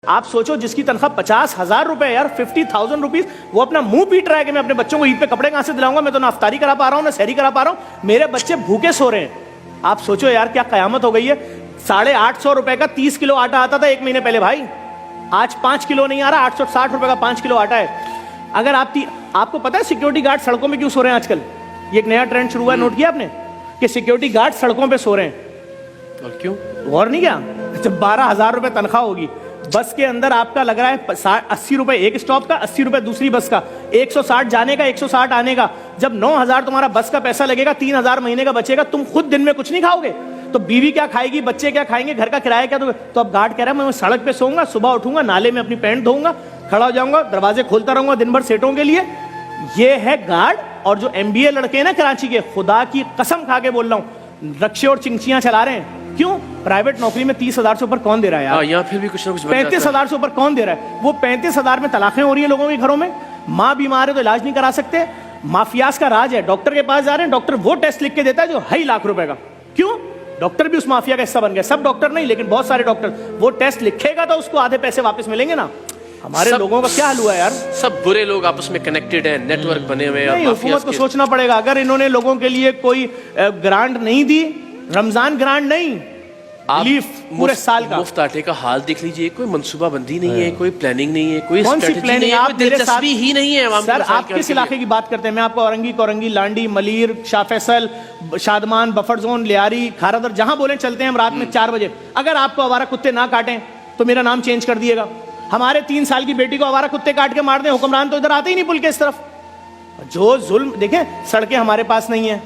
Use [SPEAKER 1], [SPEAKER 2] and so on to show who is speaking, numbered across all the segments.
[SPEAKER 1] आप सोचो जिसकी तनख्वाह 50,000 रुपए यार 50,000 रुपीज, वो अपना मुंह पीट रहा है कि मैं अपने बच्चों को ईद पे कपड़े कहां से दिलाऊंगा, मैं तो ना अफ्तारी करा पा रहा हूं ना सहरी करा पा रहा हूं, मेरे बच्चे भूखे सो रहे हैं। आप सोचो यार क्या कयामत हो गई है। 850 रुपए का 30 किलो आटा आता था 1 महीने पहले भाई, आज 5 किलो नहीं आ रहा, 860 रुपए का 5 किलो आटा है। अगर आपको पता है सिक्योरिटी गार्ड सड़कों में क्यों सो रहे हैं आजकल? ये एक नया ट्रेंड शुरू हुआ है, नोट किया आपने कि सिक्योरिटी गार्ड सड़कों पे सो रहे हैं? और क्यों गौर नहीं किया? जब 12,000 रुपए तनख्वाह होगी, बस के अंदर आपका लग रहा है 80 रुपए एक स्टॉप का, 80 रुपए दूसरी बस का, 160 जाने का 160 आने का, जब 9,000 तुम्हारा बस का पैसा लगेगा, 3,000 महीने का बचेगा, तुम खुद दिन में कुछ नहीं खाओगे तो बीवी क्या खाएगी, बच्चे क्या खाएंगे, घर का किराया क्या? तो अब गार्ड कह रहा है मैं सड़क पे सोऊंगा, सुबह उठूंगा, नाले में अपनी पैंट धोऊंगा, खड़ा हो जाऊंगा, दरवाजे खोलता रहूंगा दिन भर सेटों के लिए। ये है गार्ड। और जो MBA लड़के हैं ना कराची के, खुदा की कसम खा के बोल रहा हूं, रक्शे और चिंचियां चला रहे हैं। क्यों? प्राइवेट नौकरी में 30,000 से ऊपर कौन दे रहा है यार? यहाँ फिर भी कुछ ना कुछ 35,000 से ऊपर कौन दे रहा है? वो 35,000 में तलाकें हो रही है लोगों के घरों में, माँ बीमार है तो इलाज नहीं करा सकते, माफियाज का राज है, डॉक्टर के पास जा रहे हैं, डॉक्टर वो टेस्ट लिख के देता है जो 2.5 लाख रुपए का। क्यों? डॉक्टर भी उस माफिया का हिस्सा बन गया। सब डॉक्टर नहीं, लेकिन बहुत सारे डॉक्टर, वो टेस्ट लिखेगा तो उसको आधे पैसे वापस मिलेंगे ना। हमारे लोगों का क्या हाल हुआ है यार? सब बुरे लोग आपस में कनेक्टेड हैं, नेटवर्क बने हुए हैं। हुकूमत को सोचना पड़ेगा, अगर इन्होंने लोगों के लिए कोई ग्रांट नहीं दी, रमजान ग्रांट नहीं, पूरे साल का मुफ्त आटे का हाल देख लीजिए, कोई मंसूबाबंदी नहीं है, कोई प्लानिंग नहीं है, कोई स्ट्रेटजी नहीं है, कोई दिलचस्पी ही नहीं है। सर आप किस इलाके की बात करते हैं? मैं आपको औरंगी, कोरंगी, लांडी, मलीर, शाह फैसल, शादमान, बफर जोन, लियारी, खारादर, जहां बोले चलते हैं हम रात में 4 बजे। अगर आपको आवारा कुत्ते ना काटें तो मेरा नाम चेंज कर दिएगा। हमारे 3 साल की बेटी को आवारा कुत्ते काट के मार दें, हुक्मरान तो इधर आते ही नहीं पुल के इस तरफ। जो जुल्म देखें, सड़कें हमारे पास नहीं है,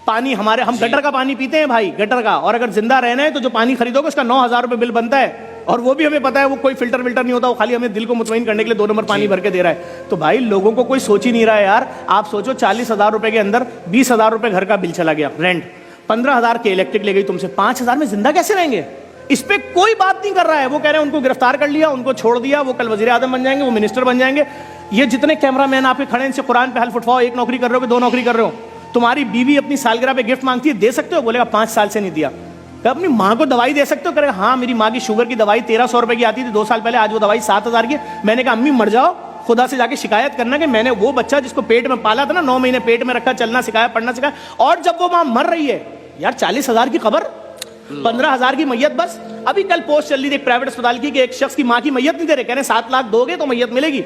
[SPEAKER 1] पानी हम गटर का पानी पीते हैं भाई, गटर का। और अगर जिंदा रहना है तो जो पानी खरीदोगे उसका 9,000 रुपए बिल बनता है, और वो भी हमें पता है वो कोई फिल्टर नहीं होता, वो खाली हमें दिल को मुतमईन करने के लिए 2 नंबर पानी भर के दे रहा है। तो भाई लोगों को कोई सोच ही नहीं रहा है यार। आप सोचो 40,000 रुपए के अंदर 20,000 रुपए घर का बिल चला गया, रेंट 15,000 के इलेक्ट्रिक ले गई तुमसे, 5,000 में जिंदा कैसे रहेंगे? इस पे कोई बात नहीं कर रहा है। वो कह रहे हैं उनको गिरफ्तार कर लिया, उनको छोड़ दिया, वो कल वजीर आजम बन जाएंगे, वो मिनिस्टर बन जाएंगे। ये जितने कैमरामैन आपके खड़े हैं, इनसे कुरान पे हल्फ उठवाओ, 1 नौकरी कर रहे हो कि 2 नौकरी कर रहे हो? तुम्हारी बीवी अपनी सालगिरह पे गिफ्ट मांगती है, दे सकते हो? बोलेगा 5 साल से नहीं दिया। तो अपनी माँ को दवाई दे सकते हो? करेगा हाँ मेरी माँ की शुगर की दवाई 1,300 रुपए की आती थी 2 साल पहले, आज वो दवाई 7,000 की। मैंने कहा अम्मी मर जाओ, खुदा से जाके शिकायत करना कि मैंने वो बच्चा जिसको पेट में पाला था ना, 9 महीने पेट में रखा, चलना सिखाया, पढ़ना सिखाया, और जब वो माँ मर रही है यार, 40,000 की खबर, 15,000 की मैयत। बस अभी कल पोस्ट चल रही थी प्राइवेट अस्पताल की कि एक शख्स की माँ की मैयत नहीं दे रहे, कह रहे 7 लाख दोगे तो मैयत मिलेगी।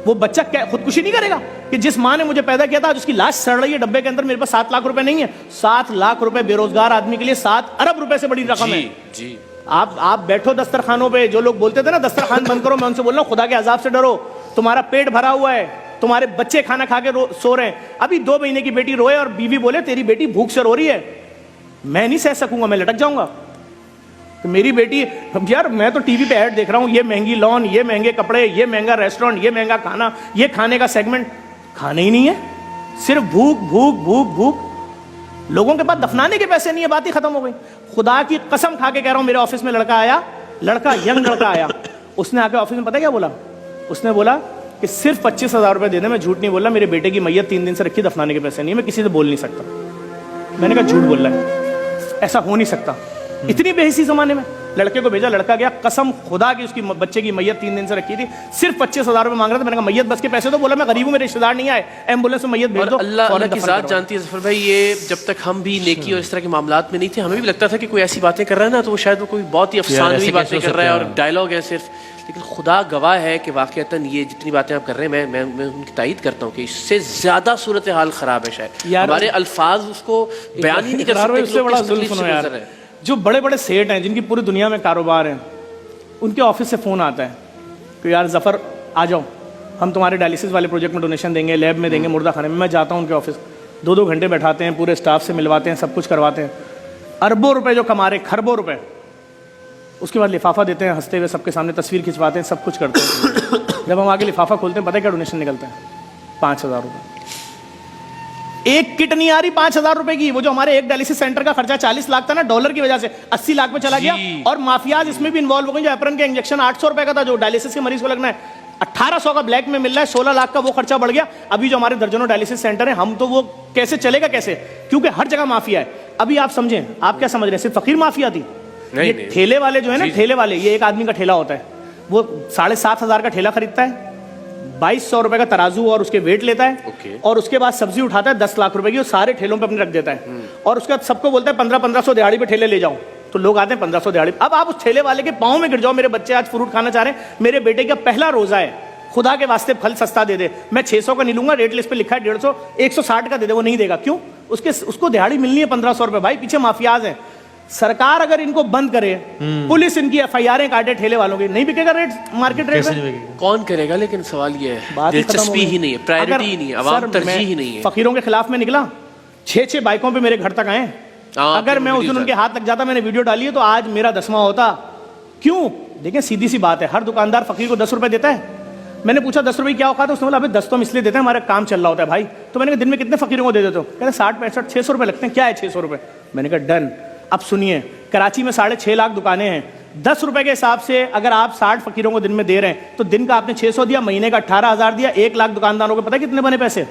[SPEAKER 1] वो बच्चा क्या खुदकुशी नहीं करेगा कि जिस माँ ने मुझे पैदा किया था, उसकी लाश सड़ रही है डब्बे के अंदर, मेरे पास 7 लाख रुपए नहीं है? 7 लाख रुपए बेरोजगार आदमी के लिए 7 अरब रुपए से बड़ी रकम है जी। आप बैठो दस्तरखानों पे, जो लोग बोलते थे ना दस्तरखान बंद करो, मैं उनसे बोल रहा हूँ खुदा के अजाब से डरो। तुम्हारा पेट भरा हुआ है, तुम्हारे बच्चे खाना खा के सो रहे हैं। अभी 2 महीने की बेटी रोए और बीवी बोले तेरी बेटी भूख से रो रही है, मैं नहीं सह सकूंगा, मैं लटक जाऊंगा। तो मेरी बेटी, यार मैं तो टीवी पे ऐड देख रहा हूँ, ये महंगी लॉन, ये महंगे कपड़े, ये महंगा रेस्टोरेंट, ये महंगा खाना, ये खाने का सेगमेंट, खाने ही नहीं है, सिर्फ भूख भूख भूख भूख। लोगों के पास दफनाने के पैसे नहीं है, बात ही खत्म हो गई। खुदा की कसम खा के कह रहा हूँ, मेरे ऑफिस में लड़का आया, यंग लड़का आया, उसने आके ऑफिस में पता क्या बोला? उसने बोला कि सिर्फ 25,000 रुपए दे दे, मैं झूठ नहीं बोल रहा, मेरे बेटे की मैयत 3 दिन से रखी, दफनाने के पैसे नहीं है, मैं किसी से बोल नहीं सकता। मैंने कहा झूठ बोल रहा है, ऐसा हो नहीं सकता। इतनी बेहिसी जमाने में लड़के को भेजा, लड़का गया, कसम खुदा की उसकी बच्चे की मैयत 3 दिन से रखी थी, सिर्फ 25,000 रुपए मांग रहा था। मैंने कहा मैयत बस के पैसे तो? बोला मैं गरीब हूं, मेरे रिश्तेदार नहीं आए, एम्बुलेंस में मैयत भेज दो। अल्लाह की जात जानती है जफर भाई, ये जब तक हम भी नेकी और इस तरह के मामलात में नहीं थे, हमें भी लगता था कि कोई ऐसी बातें कर रहा है ना तो वो शायद वो कोई बहुत ही अफसानवी बातें कर रहा है और डायलॉग है सिर्फ। लेकिन खुदा गवाह है कि वाकईतन ये जितनी बातें आप कर रहे हैं, मैं उनकी तायद करता हूँ कि इससे ज्यादा सूरत हाल खराब है। शायद हमारे अल्फाज उसको बयान ही नहीं कर सकते। उससे बड़ा जुल्म सुनो यार, जो बड़े बड़े सेठ हैं जिनकी पूरी दुनिया में कारोबार है, उनके ऑफिस से फ़ोन आता है कि यार जफ़र आ जाओ, हम तुम्हारे डायलिसिस वाले प्रोजेक्ट में डोनेशन देंगे, लैब में देंगे, मुर्दा खाने में। मैं जाता हूँ उनके ऑफिस, 2-2 घंटे बैठाते हैं, पूरे स्टाफ से मिलवाते हैं, सब कुछ करवाते हैं, अरबों रुपए जो कमा रहे, खरबों रुपए। उसके बाद लिफाफा देते हैं, हंसते हुए सबके सामने तस्वीर खिंचवाते हैं, सब कुछ करते हैं। जब हम आगे लिफाफा खोलते हैं, पता है क्या डोनेशन निकलता है? 5,000 रुपये। एक किट नहीं आ रही 5,000 रुपए की। वो जो हमारे एक डायलिसिस सेंटर का खर्चा 40 लाख था ना, डॉलर की वजह से 80 लाख में चला गया। और माफियाज इसमें भी इन्वॉल्व हो गए। जो एप्रन के इंजेक्शन 800 रुपए का था, जो डायलिसिस के मरीज को लगना है, 1800 का ब्लैक में मिल रहा है, 16 लाख का वो खर्चा बढ़ गया। अभी जो हमारे दर्जनों डायलिसिस सेंटर है, हम तो वो कैसे चलेगा कैसे, क्योंकि हर जगह माफिया है। अभी आप समझें, आप क्या समझ रहे हैं सिर्फ फकीर माफिया थी? ये ठेले वाले जो है ना, ठेले वाले, ये एक आदमी का ठेला होता है, वो 7,500 का ठेला खरीदता है, 2,200 रुपए का तराजू और उसके वेट लेता है, और उसके बाद सब्जी उठाता है 10 लाख रुपए की और सारे ठेलों पे अपने रख देता है, और उसके बाद सबको बोलता है 1500 दिहाड़ी पे ठेले ले जाओ, तो लोग आते हैं 1500 दिहाड़ी। अब आप उस ठेले वाले के पाँव में गिर जाओ, मेरे बच्चे आज फ्रूट खाना चाह रहे हैं, मेरे बेटे का पहला रोजा है, खुदा के वास्ते फल सस्ता दे दे, मैं 600 का नहीं लूंगा, रेट लिस्ट पे लिखा है 150, 160 का दे दे, वो नहीं देगा। क्यों? उसको दिहाड़ी मिलनी है 1500 रुपए। भाई पीछे माफियाज हैं। सरकार अगर इनको बंद करे, पुलिस इनकी FIR काटे ठेले वालों की, नहीं बिकेगा रेट, मार्केट रेट में कौन करेगा? लेकिन सवाल ये है, दिलचस्पी ही नहीं है, प्रायोरिटी ही नहीं है, आवाम तरजीह ही नहीं है। फकीरों के खिलाफ में निकला, 6 बाइकों पे मेरे घर तक आए, अगर मैं उस दिन उनके हाथ लग जाता, मैंने वीडियो डाली है, तो आज मेरा 10वां होता। क्यों? देखिए सीधी सी बात है, हर दुकानदार फकीर को 10 रुपए देता है। मैंने पूछा 10 रुपए क्या औकात है? उसने बोला अभी 10 तो हम इसलिए देते हैं, हमारा काम चल रहा होता है भाई। तो मैंने कहा दिन में कितने फकीरों को दे देते हो? कहते 60, 65, 600 रुपए लगते हैं। क्या है 600 रुपए? मैंने कहा डन। अब सुनिए, कराची में 6.5 लाख दुकानें हैं, 10 रुपए के हिसाब से अगर आप 60 फकीरों को दिन में दे रहे हैं, तो दिन का आपने 600 दिया, महीने का 18,000 दिया, 1 लाख दुकानदारों को पता कितने बने पैसे?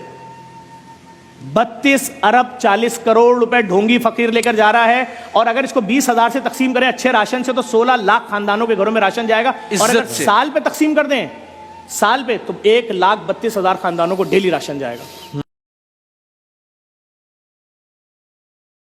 [SPEAKER 1] 32 अरब 40 करोड़ रुपए ढोंगी फकीर लेकर जा रहा है। और अगर इसको 20,000 से तकसीम करें अच्छे राशन से, तो 16 लाख खानदानों के घरों में राशन जाएगा। और अगर साल पे तकसीम कर दें, साल पे, तो 1,32,000 खानदानों को डेली राशन जाएगा।